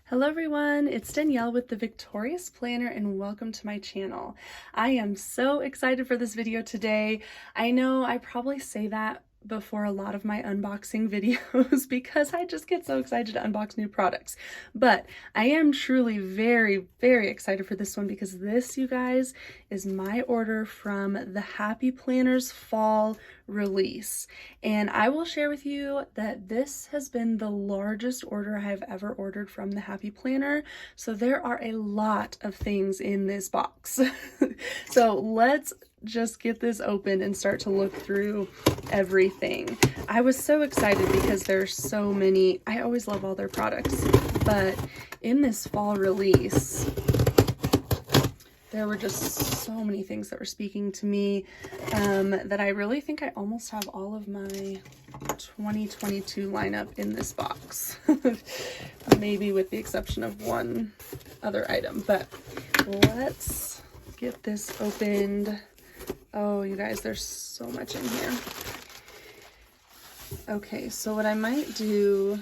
Hello everyone, it's Danielle with the Victorious Planner and welcome to my channel. I am so excited for this video today. I know I probably say that before a lot of my unboxing videos because I just get so excited to unbox new products. But I am truly very excited for this one because this, you guys, is my order from the Happy Planners fall release. And I will share with you that this has been the largest order I've ever ordered from the Happy Planner. So there are a lot of things in this box. So let's just get this open and start to look through everything. I was so excited because there's so many. I always love all their products, but in this fall release, there were just so many things that were speaking to me that I really think I almost have all of my 2022 lineup in this box. Maybe with the exception of one other item, but let's get this opened. Oh, you guys, there's so much in here. Okay, so what I might do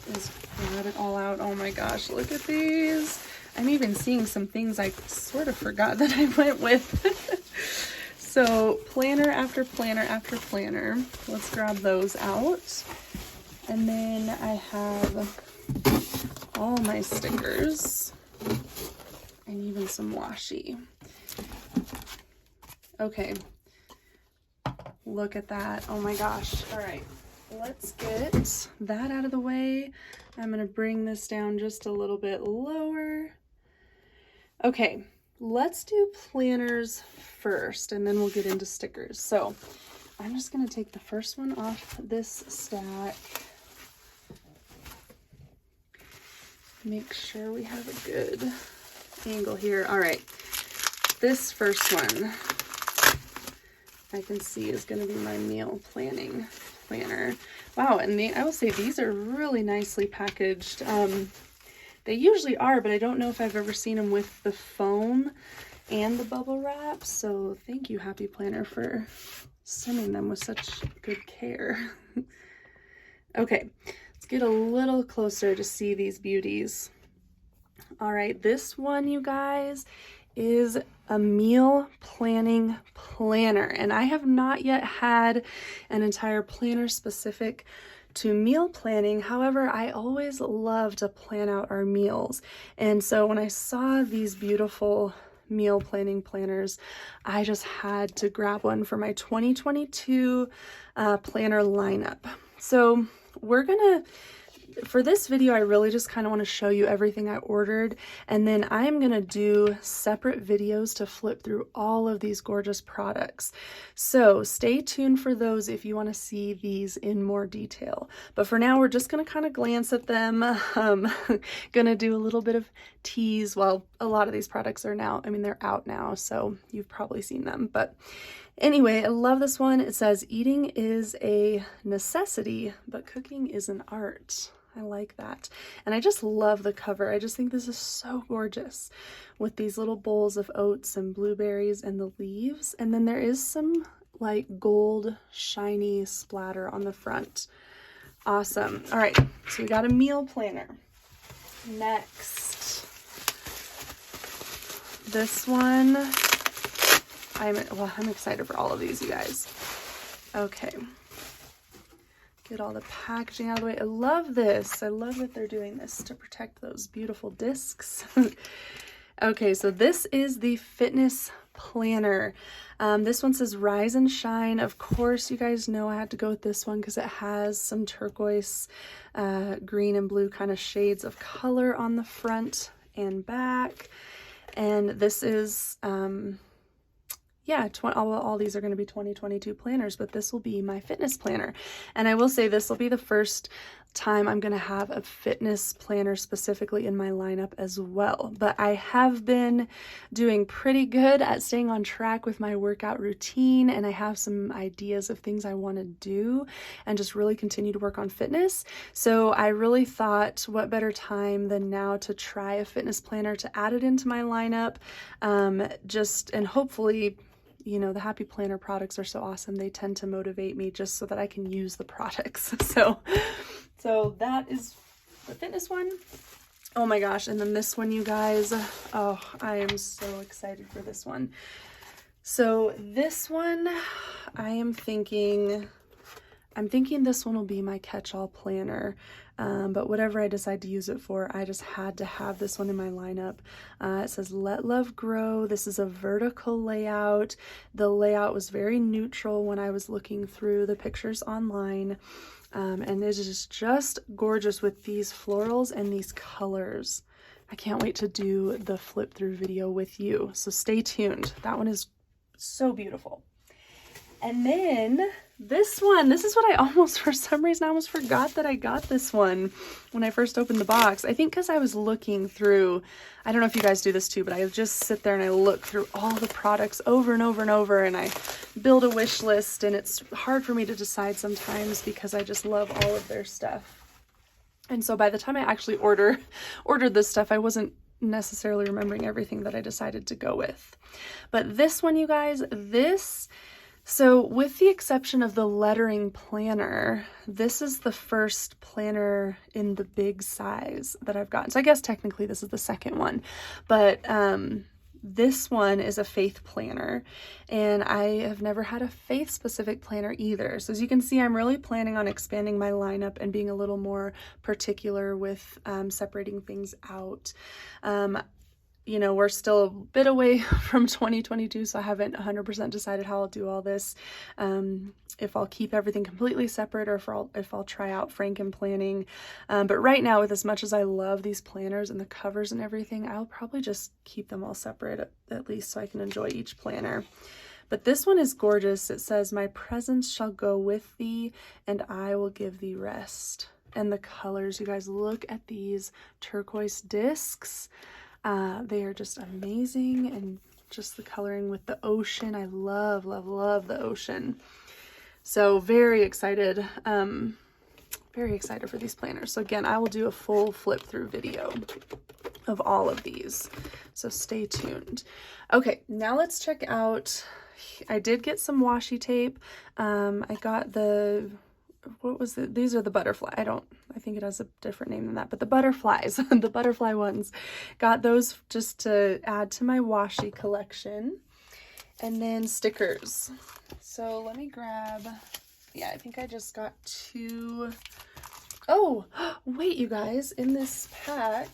is grab it all out. Oh my gosh, look at these. I'm even seeing some things I sort of forgot that I went with. So planner after planner after planner. Let's grab those out. And then I have all my stickers and even some washi. Okay, look at that. Oh my gosh. All right, let's get that out of the way. I'm gonna bring this down just a little bit lower. Okay, let's do planners first and then we'll get into stickers. So I'm just gonna take the first one off this stack. Make sure we have a good angle here. All right, this first one I can see is going to be my meal planning planner. Wow, and I will say these are really nicely packaged. They usually are, but I don't know if I've ever seen them with the foam and the bubble wrap. So thank you, Happy Planner, for sending them with such good care. Okay, let's get a little closer to see these beauties. All right, this one, you guys, is a meal planning planner, and I have not yet had an entire planner specific to meal planning. However, I always love to plan out our meals, and so when I saw these beautiful meal planning planners, I just had to grab one for my 2022 planner lineup. So for this video, I really just kind of want to show you everything I ordered, and then I'm going to do separate videos to flip through all of these gorgeous products. So stay tuned for those if you want to see these in more detail. But for now, we're just going to kind of glance at them. Going to do a little bit of tease. Well, a lot of these products are now, I mean, they're out now, so you've probably seen them. But anyway, I love this one. It says, eating is a necessity, but cooking is an art. I like that. And I just love the cover. I just think this is so gorgeous with these little bowls of oats and blueberries and the leaves. And then there is some like gold shiny splatter on the front. Awesome. All right, so we got a meal planner. Next, this one, I'm excited for all of these, you guys. Okay. Get all the packaging out of the way. I love this. I love that they're doing this to protect those beautiful discs. Okay, so this is the fitness planner. This one says Rise and Shine. Of course, you guys know I had to go with this one because it has some turquoise, green and blue kind of shades of color on the front and back. And this is, yeah, all these are going to be 2022 planners, but this will be my fitness planner. And I will say this will be the first time I'm going to have a fitness planner specifically in my lineup as well. But I have been doing pretty good at staying on track with my workout routine, and I have some ideas of things I want to do and just really continue to work on fitness. So I really thought, what better time than now to try a fitness planner to add it into my lineup, and hopefully, you know, the Happy Planner products are so awesome. They tend to motivate me just so that I can use the products. So that is the fitness one. Oh my gosh, and then this one, you guys. Oh, I am so excited for this one. So this one, I'm thinking this one will be my catch-all planner. But whatever I decide to use it for, I just had to have this one in my lineup. It says Let Love Grow. This is a vertical layout. The layout was very neutral when I was looking through the pictures online. And it is just gorgeous with these florals and these colors. I can't wait to do the flip through video with you. So stay tuned. That one is so beautiful. And then this one, this is what I almost, for some reason, I almost forgot that I got this one when I first opened the box. I think because I was looking through, I don't know if you guys do this too, but I just sit there and I look through all the products over and over and over, and I build a wish list, and it's hard for me to decide sometimes because I just love all of their stuff. And so by the time I actually ordered this stuff, I wasn't necessarily remembering everything that I decided to go with. But this one, you guys, so with the exception of the lettering planner, this is the first planner in the big size that I've gotten. So I guess technically this is the second one, but this one is a faith planner, and I have never had a faith specific planner either. So as you can see, I'm really planning on expanding my lineup and being a little more particular with separating things out. You know, we're still a bit away from 2022, so I haven't 100% decided how I'll do all this. If I'll keep everything completely separate, or if I'll try out Franken planning. But right now, with as much as I love these planners and the covers and everything, I'll probably just keep them all separate at least so I can enjoy each planner. But this one is gorgeous. It says, "My presence shall go with thee, and I will give thee rest." And the colors, you guys, look at these turquoise discs. They are just amazing, and just the coloring with the ocean. I love, love, love the ocean. So very excited for these planners. So again, I will do a full flip through video of all of these. So stay tuned. Okay, now let's check out, I did get some washi tape. I got what was it? These are the butterfly. I think it has a different name than that, but the butterflies, the butterfly ones. Got those just to add to my washi collection. And then stickers. So let me grab, yeah, I think I just got 2. Oh, wait, you guys, in this pack,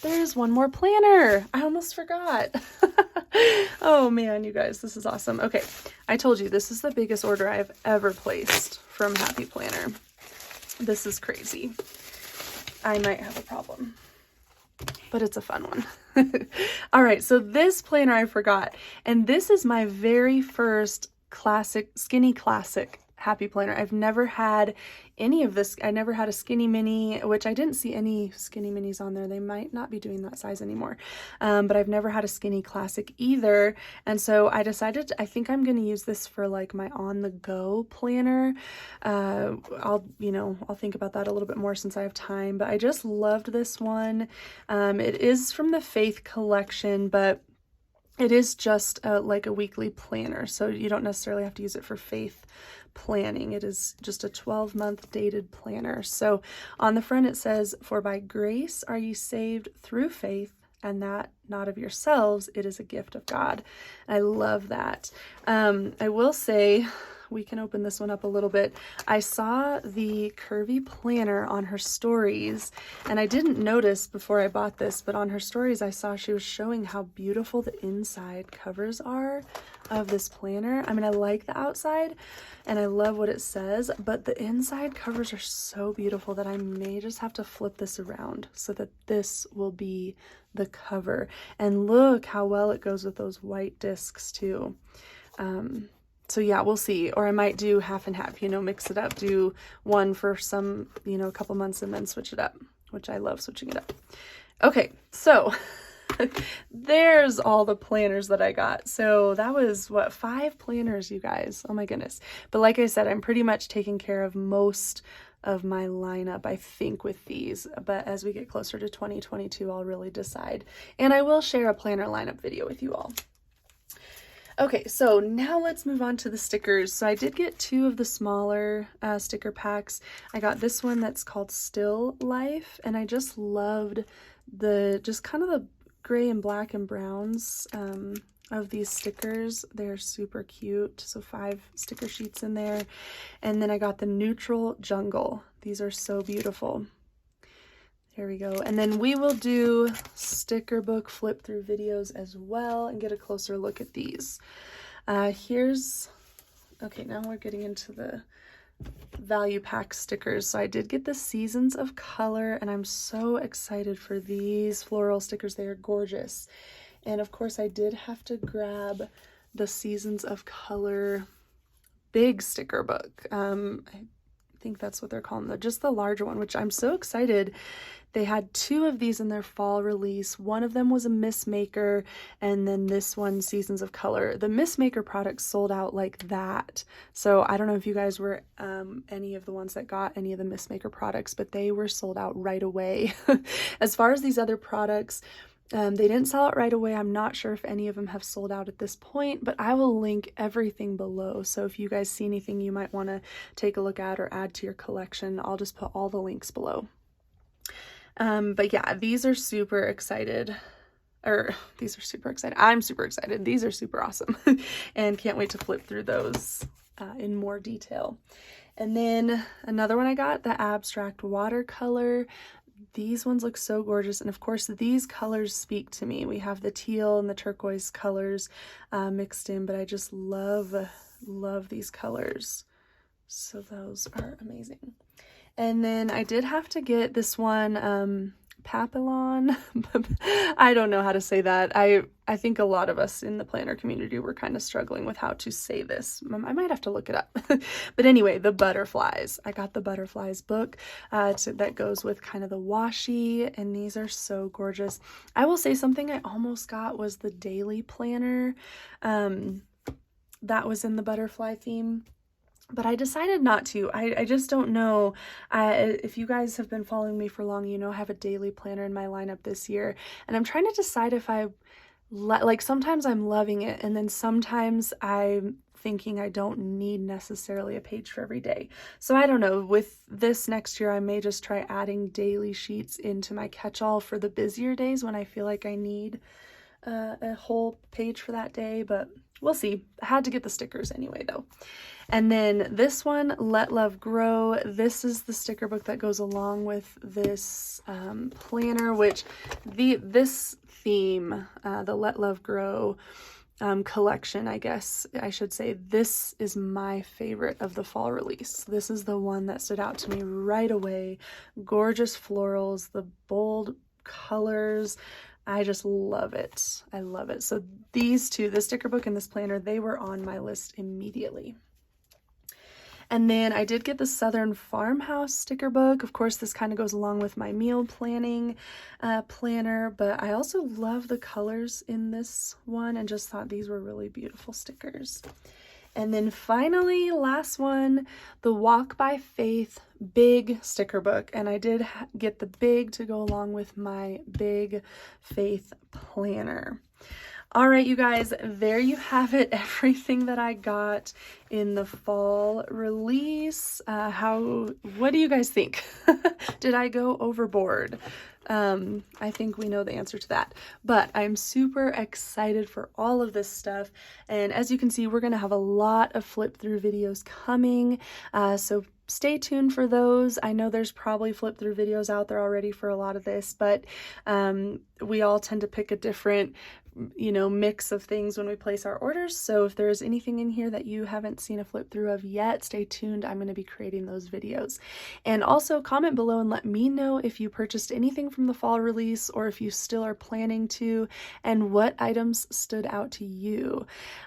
there's one more planner. I almost forgot. Oh man, you guys, this is awesome. Okay, I told you this is the biggest order I've ever placed from Happy Planner. This is crazy. I might have a problem, but it's a fun one. All right, so this planner I forgot, and this is my very first skinny classic Happy Planner. I've never had any of this. I never had a skinny mini, which I didn't see any skinny minis on there. They might not be doing that size anymore. But I've never had a skinny classic either. And so I decided, I think I'm going to use this for like my on the go planner. I'll think about that a little bit more since I have time, but I just loved this one. It is from the Faith collection, but it is just like a weekly planner. So you don't necessarily have to use it for faith planning. It is just a 12-month dated planner. So on the front it says, "For by grace are ye saved through faith, and that not of yourselves, it is a gift of God." I love that. I will say, we can open this one up a little bit. I saw the curvy planner on her stories, and I didn't notice before I bought this, but on her stories I saw she was showing how beautiful the inside covers are of this planner. I mean, I like the outside and I love what it says, but the inside covers are so beautiful that I may just have to flip this around so that this will be the cover. And look how well it goes with those white discs too. So yeah, we'll see. Or I might do half and half, mix it up, do one for some, a couple months and then switch it up, which I love switching it up. Okay, so there's all the planners that I got. So that was 5 planners, you guys. Oh my goodness. But like I said, I'm pretty much taking care of most of my lineup, I think, with these. But as we get closer to 2022, I'll really decide. And I will share a planner lineup video with you all. Okay, so now let's move on to the stickers. So I did get 2 of the smaller sticker packs. I got this one that's called Still Life, and I just loved just kind of the gray and black and browns of these stickers. They're super cute. So 5 sticker sheets in there. And then I got the Neutral Jungle. These are so beautiful. Here we go. And then we will do sticker book flip through videos as well and get a closer look at these. Okay, now we're getting into the value pack stickers. So I did get the Seasons of Color, and I'm so excited for these floral stickers. They are gorgeous. And of course I did have to grab the Seasons of Color big sticker book. I think that's what they're calling them, just the larger one, which I'm so excited. They had 2 of these in their fall release. One of them was a Miss Maker, and then this one, Seasons of Color. The Miss Maker products sold out like that. So I don't know if you guys were any of the ones that got any of the Miss Maker products, but they were sold out right away. As far as these other products, they didn't sell it right away. I'm not sure if any of them have sold out at this point, but I will link everything below. So if you guys see anything you might want to take a look at or add to your collection, I'll just put all the links below. But yeah, these are super excited. I'm super excited. These are super awesome and can't wait to flip through those in more detail. And then another one I got, the Abstract Watercolor. These ones look so gorgeous, and of course these colors speak to me. We have the teal and the turquoise colors mixed in, but I just love these colors. So those are amazing. And then I did have to get this one, Papillon. I don't know how to say that. I think a lot of us in the planner community were kind of struggling with how to say this. I might have to look it up. But anyway, the butterflies. I got the butterflies book that goes with kind of the washi, and these are so gorgeous. I will say something I almost got was the daily planner that was in the butterfly theme. But I decided not to. I just don't know. If you guys have been following me for long, you know I have a daily planner in my lineup this year. And I'm trying to decide if like sometimes I'm loving it, and then sometimes I'm thinking I don't need necessarily a page for every day. So I don't know. With this next year, I may just try adding daily sheets into my catch-all for the busier days when I feel like I need a whole page for that day, but we'll see. I had to get the stickers anyway, though. And then this one, Let Love Grow. This is the sticker book that goes along with this planner, which this theme, the Let Love Grow collection, I guess I should say, this is my favorite of the fall release. This is the one that stood out to me right away. Gorgeous florals, the bold colors. I just love it. I love it. So these two, the sticker book and this planner, they were on my list immediately. And then I did get the Southern Farmhouse sticker book. Of course, this kind of goes along with my meal planning planner, but I also love the colors in this one and just thought these were really beautiful stickers. And then finally, last one, the Walk by Faith big sticker book. And I did get the big to go along with my big faith planner. All right, you guys, there you have it. Everything that I got in the fall release. What do you guys think? Did I go overboard? I think we know the answer to that, but I'm super excited for all of this stuff. And as you can see, we're going to have a lot of flip through videos coming. So stay tuned for those. I know there's probably flip through videos out there already for a lot of this, but we all tend to pick a different mix of things when we place our orders. So if there's anything in here that you haven't seen a flip through of yet, stay tuned. I'm going to be creating those videos. And also comment below and let me know if you purchased anything from the fall release or if you still are planning to, and what items stood out to you.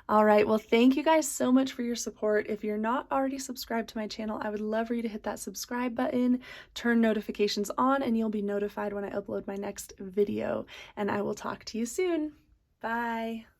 All right. Well, thank you guys so much for your support. If you're not already subscribed to my channel, I would love for you to hit that subscribe button, turn notifications on, and you'll be notified when I upload my next video. And I will talk to you soon. Bye.